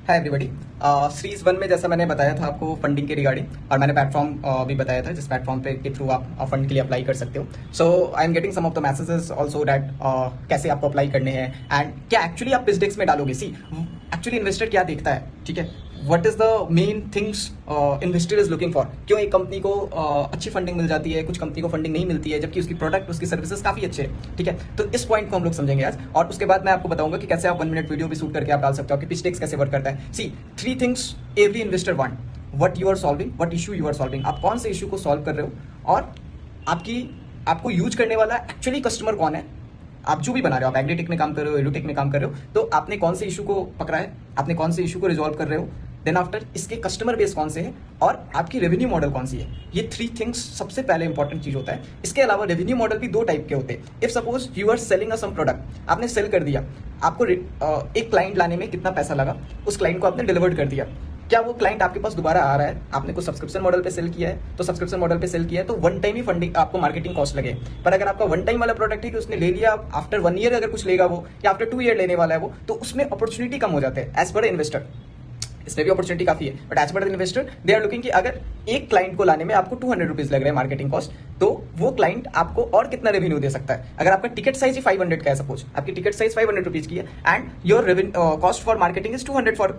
Hi everybody. Series 1 में जैसा मैंने बताया था आपको फंडिंग के रिगार्डिंग, और मैंने प्लेटफॉर्म भी बताया था जिस प्लेटफॉर्म पे के थ्रू आप फंड के लिए अप्लाई कर सकते हो। So I am getting some of the messages also that कैसे आपको अप्लाई करने हैं एंड क्या एक्चुअली आप बिजडेक्स में डालोगे। सी एक्चुअली इन्वेस्टर क्या देखता है, ठीक है, what is the main things investor is looking for. क्यों एक कंपनी को अच्छी फंडिंग मिल जाती है, कुछ कंपनी को फंडिंग नहीं मिलती है, जबकि उसकी प्रोडक्ट उसकी सर्विसेज काफी अच्छे हैं, ठीक है। तो इस पॉइंट को हम लोग समझेंगे आज, और उसके बाद मैं आपको बताऊंगा कि कैसे आप 1 मिनट वीडियो भी शूट करके आप डाल सकते हो कि पिच टेक्स कैसे वर्क करता है। See 3 things every investor want, what you are solving, what issue you are solving. आप कौन से इशू को सॉल्व कर रहे हो और आपको यूज करने वाला एक्चुअली कस्टमर कौन है। आप जो भी बना रहे हो, आप एग्रीटेक में काम कर रहे हो, एडुटेक में काम कर रहे हो, तो आपने कौन से इशू को पकड़ा है, आपने कौन से इशू को रिजॉल्व कर रहे हो, देन आफ्टर इसके कस्टमर बेस कौन से है और आपकी रेवेन्यू मॉडल कौन सी है। ये 3 थिंग्स सबसे पहले इंपॉर्टेंट चीज होता है। इसके अलावा रेवेन्यू मॉडल भी 2 टाइप के होते हैं। If suppose you are selling a some product, आपने सेल कर दिया, आपको एक क्लाइंट लाने में कितना पैसा लगा, उस क्लाइंट को आपने डिलीवर्ड कर दिया, क्या वो क्लाइंट आपके पास दोबारा आ रहा है। आपने कुछ सब्सक्रिप्शन मॉडल पे सेल किया है, तो सब्सक्रिप्शन मॉडल पे सेल किया है तो 1 टाइम ही फंडिंग आपको मार्केटिंग कॉस्ट लगे। पर अगर आपका 1 टाइम वाला प्रोडक्ट है कि उसने ले लिया, आफ्टर 1 ईयर अगर कुछ लेगा वो, या आफ्टर 2 ईयर लेने वाला है वो, तो उसमें अपॉर्चुनिटी कम हो जाते हैं एज पर इन्वेस्टर। इसमें भी अपॉर्चुनिटी काफी है, but as per investor they are looking कि अगर एक क्लाइंट को लाने में आपको 200 रुपीज लग रहे हैं मार्केटिंग कॉस्ट, तो वो क्लाइंट आपको और कितना रेवेन्यू दे सकता है। अगर आपका टिकट साइज ही 500 का है, सपोज आपकी टिकट साइज 500 रुपीज की है and your cost for marketing is 200 for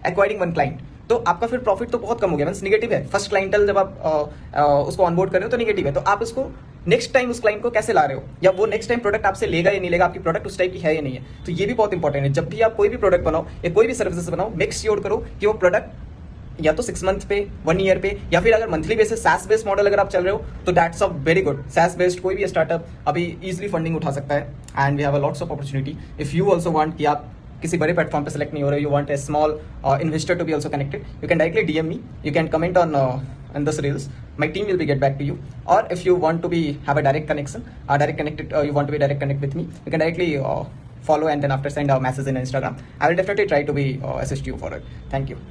acquiring 1 client, तो आपका फिर प्रॉफिट तो बहुत कम हो गया, मींस निगेटिव है। फर्स्ट क्लाइंटल जब आप उसको ऑनबोर्ड कर रहे हो तो निगेटिव है, तो आप उसको नेक्स्ट टाइम उस क्लाइंट को कैसे ला रहे हो, या वो नेक्स्ट टाइम प्रोडक्ट आपसे लेगा या नहीं लेगा, आपकी प्रोडक्ट उस टाइप की है या नहीं है। तो ये भी बहुत इंपॉर्टेंट है। जब भी आप कोई भी प्रोडक्ट बनाओ या कोई भी सर्विसेज बनाओ, मेक श्योर करो कि वो प्रोडक्ट या तो 6 मंथ पे, 1 ईयर पे, या फिर अगर monthly basis SaaS based model अगर आप चल रहे हो तो that's a very good. SaaS based कोई भी स्टार्टअप अभी इजिली फंडिंग उठा सकता है and we have a lots of opportunity. If you also want कि आप किसी बड़े प्लेटफॉर्म पे सेलेक्ट नहीं हो रहे, you want a small investor to be also connected, you can directly DM me, you can comment on this reels, my team will be get back to you. Or if you want to be have a direct connection, you want to be direct connect with me, you can directly follow and then after send a message in Instagram. I will definitely try to be assist you for it. Thank you.